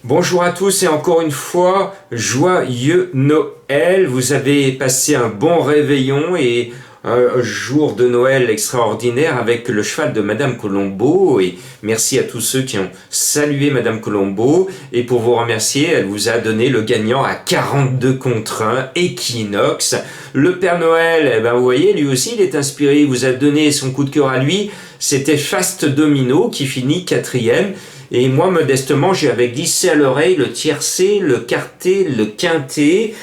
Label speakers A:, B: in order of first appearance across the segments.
A: Bonjour à tous et encore une fois, joyeux Noël. Vous avez passé un bon réveillon et un jour de Noël extraordinaire avec le cheval de Madame Colombo. Et merci à tous ceux qui ont salué Madame Colombo. Et pour vous remercier, elle vous a donné le gagnant à 42 contre 1, Equinox. Le Père Noël, vous voyez, lui aussi, il est inspiré. Il vous a donné son coup de cœur à lui. C'était Fast Domino qui finit 4e. Et moi, modestement, j'avais glissé à l'oreille le tiercé, le quarté, le quinté.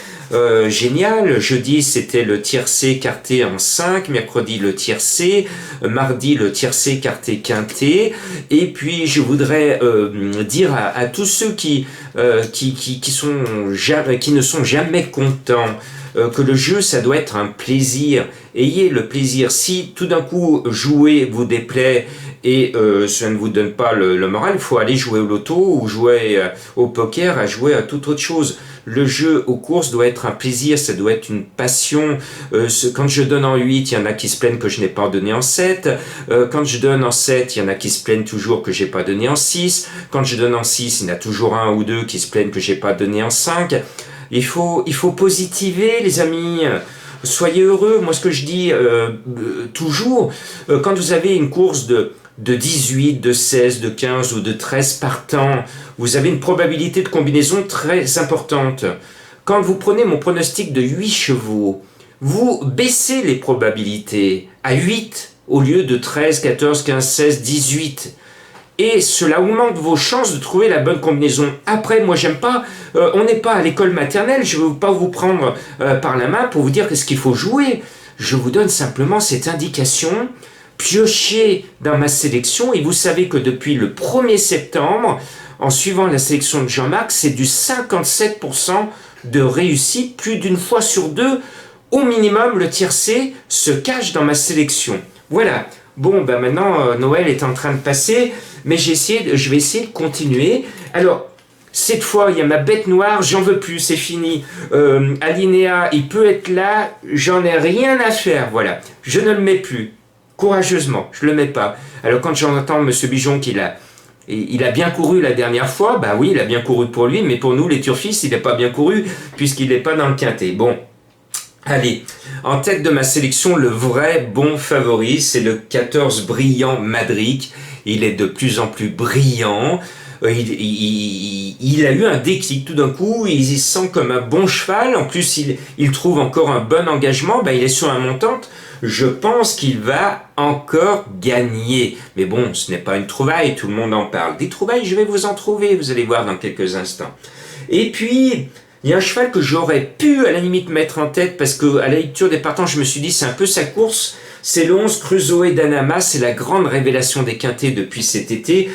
A: Génial. Jeudi, c'était le tiercé quarté en 5. Mercredi, le tiercé. Mardi, le tiercé quarté quinté. Et puis, je voudrais dire à tous ceux qui ne sont jamais contents, que le jeu, ça doit être un plaisir. Ayez le plaisir. Si tout d'un coup, jouer vous déplaît et ça ne vous donne pas le moral, il faut aller jouer au loto ou jouer au poker, à jouer à toute autre chose. Le jeu aux courses doit être un plaisir, ça doit être une passion. Quand je donne en 8, il y en a qui se plaignent que je n'ai pas donné en 7. Quand je donne en 7, il y en a qui se plaignent toujours que j'ai pas donné en 6. Quand je donne en 6, il y en a toujours un ou deux qui se plaignent que j'ai pas donné en 5. Il faut positiver, les amis. Soyez heureux. Moi, ce que je dis toujours, quand vous avez une course de 18, de 16, de 15 ou de 13 partants, vous avez une probabilité de combinaison très importante. Quand vous prenez mon pronostic de 8 chevaux, vous baissez les probabilités à 8 au lieu de 13, 14, 15, 16, 18. Et cela augmente vos chances de trouver la bonne combinaison. Après, moi, j'aime pas, on n'est pas à l'école maternelle, je ne veux pas vous prendre par la main pour vous dire qu'est-ce qu'il faut jouer. Je vous donne simplement cette indication. Piochez dans ma sélection et vous savez que depuis le 1er septembre, en suivant la sélection de Jean-Marc, c'est du 57% de réussite, plus d'une fois sur deux. Au minimum, le tiercé se cache dans ma sélection. Voilà. Bon, maintenant, Noël est en train de passer, mais je vais essayer de continuer. Alors, cette fois, il y a ma bête noire, j'en veux plus, c'est fini. Alinéa, il peut être là, j'en ai rien à faire, voilà. Je ne le mets plus. Courageusement, je le mets pas. Alors quand j'entends Monsieur Bijon qu'il a bien couru la dernière fois, bah oui, il a bien couru pour lui, mais pour nous les turfistes, il n'a pas bien couru puisqu'il n'est pas dans le quintet. Bon, allez, en tête de ma sélection, le vrai bon favori, c'est le 14 brillant Madric. Il est de plus en plus brillant. Il a eu un déclic tout d'un coup, il se sent comme un bon cheval, en plus il trouve encore un bon engagement, il est sur un montante, je pense qu'il va encore gagner. Mais bon, ce n'est pas une trouvaille, tout le monde en parle. Des trouvailles, je vais vous en trouver, vous allez voir dans quelques instants. Et puis, il y a un cheval que j'aurais pu à la limite mettre en tête, parce qu'à la lecture des partants, je me suis dit c'est un peu sa course, c'est le 11 Crusoe d'Anama, c'est la grande révélation des quintés depuis cet été.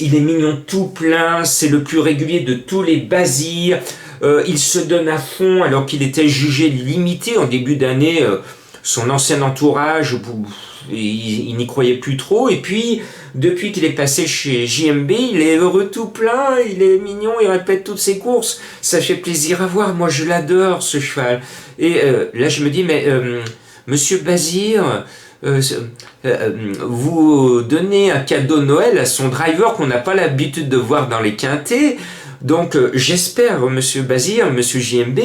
A: Il est mignon tout plein, c'est le plus régulier de tous les Basirs. Il se donne à fond alors qu'il était jugé limité en début d'année. Son ancien entourage, il n'y croyait plus trop. Et puis, depuis qu'il est passé chez JMB, il est heureux tout plein, il est mignon, il répète toutes ses courses. Ça fait plaisir à voir, moi je l'adore ce cheval. Et là je me dis, mais Monsieur Bazir, vous donnez un cadeau de Noël à son driver qu'on n'a pas l'habitude de voir dans les quintés. Donc j'espère, Monsieur Bazir, Monsieur JMB,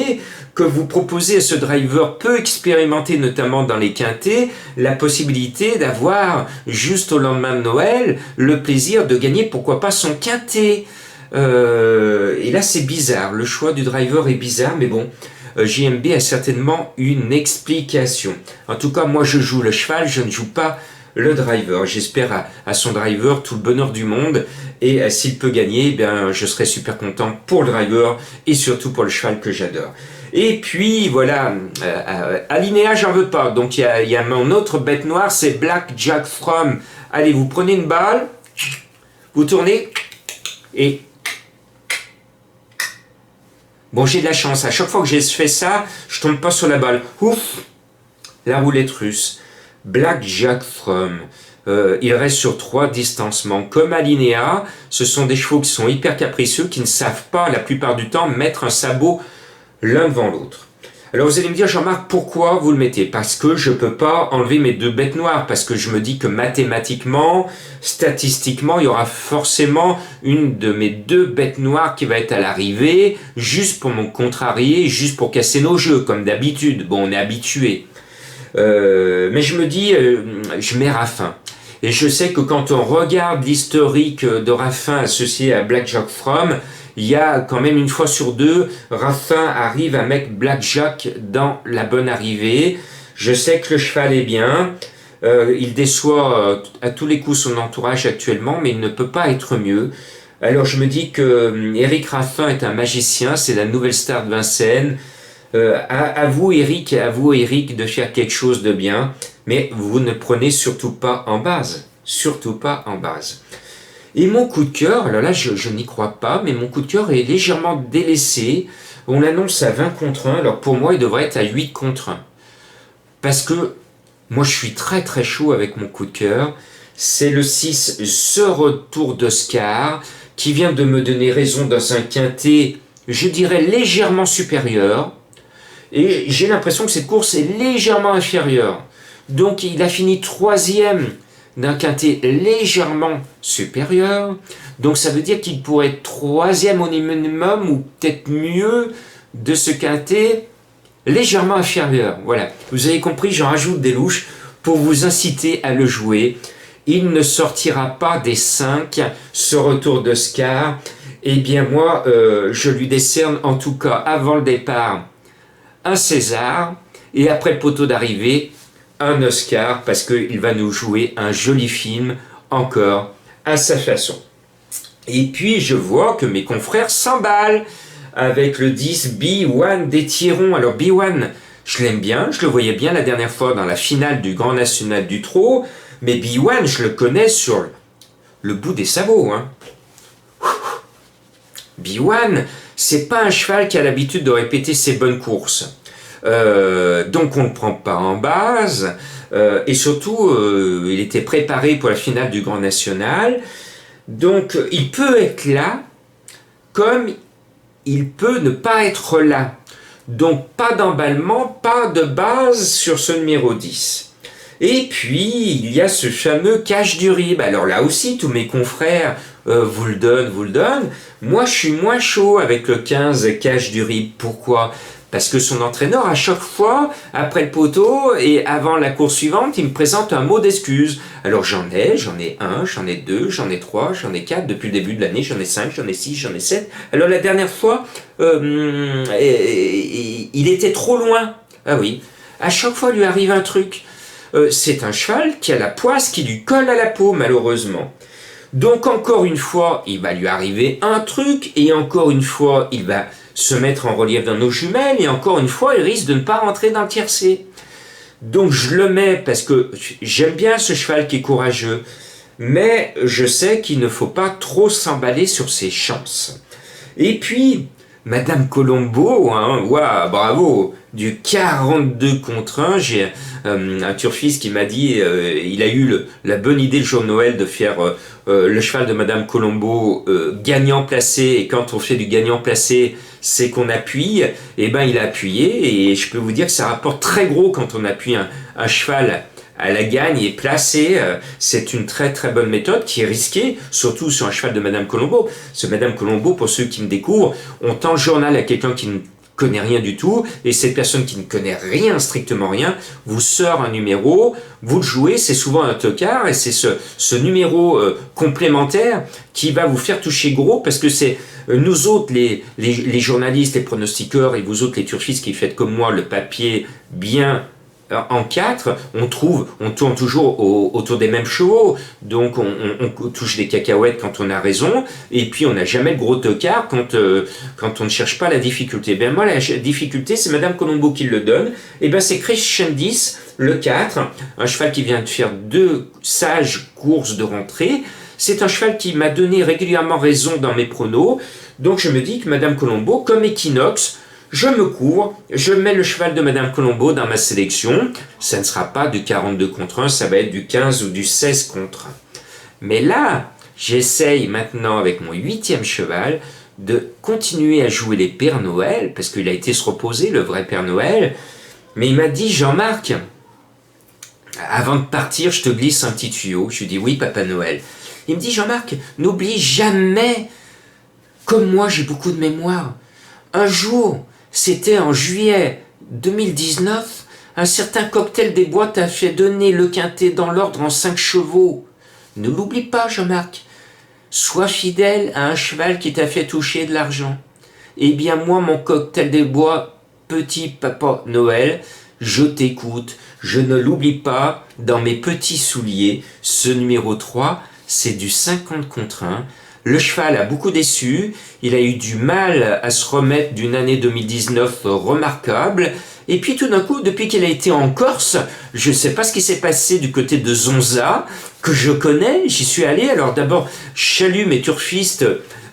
A: que vous proposez à ce driver peu expérimenté, notamment dans les quintés, la possibilité d'avoir, juste au lendemain de Noël, le plaisir de gagner, pourquoi pas, son quinté. Et là c'est bizarre, le choix du driver est bizarre, mais bon, JMB a certainement une explication. En tout cas, moi je joue le cheval, je ne joue pas le driver. J'espère à son driver tout le bonheur du monde et s'il peut gagner, je serai super content pour le driver et surtout pour le cheval que j'adore. Et puis voilà, Alinéa, j'en veux pas. Donc il y a mon autre bête noire, c'est Black Jack From. Allez, vous prenez une balle, vous tournez et... Bon, j'ai de la chance. À chaque fois que j'ai fait ça, je tombe pas sur la balle. Ouf, la roulette russe. Black Jack From. Il reste sur 3 distancements. Comme Alinéa, ce sont des chevaux qui sont hyper capricieux, qui ne savent pas, la plupart du temps, mettre un sabot l'un devant l'autre. Alors vous allez me dire, Jean-Marc, pourquoi vous le mettez? Parce que je ne peux pas enlever mes 2 bêtes noires, parce que je me dis que mathématiquement, statistiquement, il y aura forcément une de mes 2 bêtes noires qui va être à l'arrivée, juste pour me contrarier, juste pour casser nos jeux, comme d'habitude. Bon, on est habitué. Mais je me dis, je mets Raffin. Et je sais que quand on regarde l'historique de Raffin associé à Blackjack From, il y a quand même une fois sur 2, Raffin arrive à mettre Blackjack dans la bonne arrivée. Je sais que le cheval est bien, il déçoit à tous les coups son entourage actuellement, mais il ne peut pas être mieux. Alors je me dis que Éric Raffin est un magicien, c'est la nouvelle star de Vincennes. À vous Éric, de faire quelque chose de bien, mais vous ne prenez surtout pas en base. Surtout pas en base. Et mon coup de cœur, alors là je n'y crois pas, mais mon coup de cœur est légèrement délaissé. On l'annonce à 20 contre 1, alors pour moi il devrait être à 8 contre 1. Parce que moi je suis très très chaud avec mon coup de cœur. C'est le 6, The Retour d'Oscar, qui vient de me donner raison dans un quintet, je dirais légèrement supérieur. Et j'ai l'impression que cette course est légèrement inférieure. Donc il a fini 3e d'un quintet légèrement supérieur. Donc ça veut dire qu'il pourrait être 3e au minimum, ou peut-être mieux, de ce quintet légèrement inférieur. Voilà, vous avez compris, j'en rajoute des louches pour vous inciter à le jouer. Il ne sortira pas des 5, ce retour d'Oscar. Eh bien moi, je lui décerne en tout cas avant le départ un César, et après le poteau d'arrivée, un Oscar, parce qu'il va nous jouer un joli film, encore, à sa façon. Et puis, je vois que mes confrères s'emballent avec le 10 B1 des Tirons. Alors, B1, je l'aime bien, je le voyais bien la dernière fois dans la finale du Grand National du Trot, mais B1, je le connais sur le bout des sabots. Hein. B1, c'est pas un cheval qui a l'habitude de répéter ses bonnes courses. Donc on ne le prend pas en base. Et surtout, il était préparé pour la finale du Grand National. Donc il peut être là, comme il peut ne pas être là. Donc pas d'emballement, pas de base sur ce numéro 10. Et puis, il y a ce fameux Cache du Rib. Alors là aussi, tous mes confrères vous le donnent. Moi, je suis moins chaud avec le 15 Cache du Rib. Pourquoi ? Parce que son entraîneur, à chaque fois, après le poteau et avant la course suivante, il me présente un mot d'excuse. Alors j'en ai 1, j'en ai 2, j'en ai 3, j'en ai 4. Depuis le début de l'année, j'en ai 5, j'en ai 6, j'en ai 7. Alors la dernière fois, il était trop loin. Ah oui, à chaque fois, il lui arrive un truc. C'est un cheval qui a la poisse qui lui colle à la peau, malheureusement. Donc encore une fois, il va lui arriver un truc, et encore une fois, il va se mettre en relief dans nos jumelles, et encore une fois, il risque de ne pas rentrer dans le tiercé. Donc je le mets parce que j'aime bien ce cheval qui est courageux, mais je sais qu'il ne faut pas trop s'emballer sur ses chances. Et puis, Madame Colombo, hein, ouais, bravo, du 42 contre 1, j'ai un turfiste qui m'a dit, il a eu la bonne idée le jour de Noël de faire le cheval de Madame Colombo gagnant placé, et quand on fait du gagnant placé, c'est qu'on appuie, et ben il a appuyé, et je peux vous dire que ça rapporte très gros quand on appuie un cheval à la gagne et placé. C'est une très très bonne méthode qui est risquée, surtout sur un cheval de Madame Colombo. Ce Madame Colombo, pour ceux qui me découvrent, on tend le journal à quelqu'un qui ne connaît rien du tout, et cette personne qui ne connaît rien, strictement rien, vous sort un numéro, vous le jouez, c'est souvent un tocard, et c'est ce numéro complémentaire qui va vous faire toucher gros, parce que c'est nous autres, les journalistes, les pronostiqueurs, et vous autres, les turfistes qui faites comme moi le papier bien en 4, on tourne toujours autour des mêmes chevaux, donc on touche des cacahuètes quand on a raison, et puis on n'a jamais le gros tocard quand on ne cherche pas la difficulté. Ben moi, la difficulté, c'est Madame Colombo qui le donne, et ben c'est Crescendis, le 4, un cheval qui vient de faire 2 sages courses de rentrée. C'est un cheval qui m'a donné régulièrement raison dans mes pronos, donc je me dis que Madame Colombo, comme Equinox, je me couvre, je mets le cheval de Madame Colombo dans ma sélection. Ça ne sera pas du 42 contre 1, ça va être du 15 ou du 16 contre 1. Mais là, j'essaye maintenant avec mon 8e cheval de continuer à jouer les Pères Noël, parce qu'il a été se reposer, le vrai Père Noël, mais il m'a dit, Jean-Marc, avant de partir, je te glisse un petit tuyau. Je lui dis, oui, Papa Noël. Il me dit, Jean-Marc, n'oublie jamais, comme moi j'ai beaucoup de mémoire, un jour, c'était en juillet 2019, un certain Cocktail des Bois t'a fait donner le quintet dans l'ordre en 5 chevaux. Ne l'oublie pas, Jean-Marc. Sois fidèle à un cheval qui t'a fait toucher de l'argent. Eh bien moi, mon Cocktail des Bois, petit Papa Noël, je t'écoute, je ne l'oublie pas, dans mes petits souliers, ce numéro 3, c'est du 50 contre 1. Le cheval a beaucoup déçu, il a eu du mal à se remettre d'une année 2019 remarquable, et puis tout d'un coup, depuis qu'il a été en Corse, je ne sais pas ce qui s'est passé du côté de Zonza, que je connais, j'y suis allé, alors d'abord, chalut mes turfistes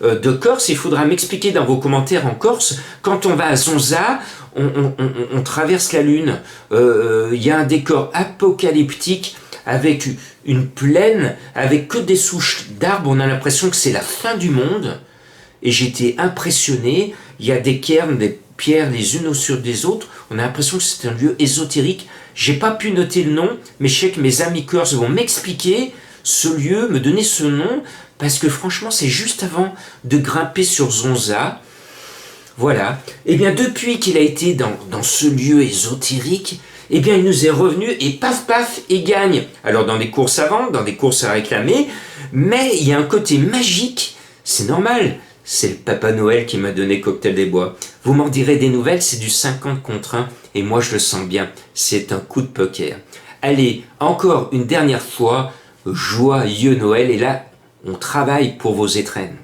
A: de Corse, il faudra m'expliquer dans vos commentaires en Corse, quand on va à Zonza, on traverse la Lune, y a un décor apocalyptique, avec une plaine, avec que des souches d'arbres, on a l'impression que c'est la fin du monde, et j'étais impressionné, il y a des cairns, des pierres les unes au-dessus des autres, on a l'impression que c'est un lieu ésotérique, j'ai pas pu noter le nom, mais je sais que mes amis corses vont m'expliquer ce lieu, me donner ce nom, parce que franchement c'est juste avant de grimper sur Zonza, voilà, et bien depuis qu'il a été dans ce lieu ésotérique, eh bien il nous est revenu et paf paf, il gagne. Alors dans des courses à vendre, dans des courses à réclamer, mais il y a un côté magique, c'est normal, c'est le Papa Noël qui m'a donné Cocktail des Bois. Vous m'en direz des nouvelles, c'est du 50 contre 1, et moi je le sens bien, c'est un coup de poker. Allez, encore une dernière fois, joyeux Noël, et là, on travaille pour vos étrennes.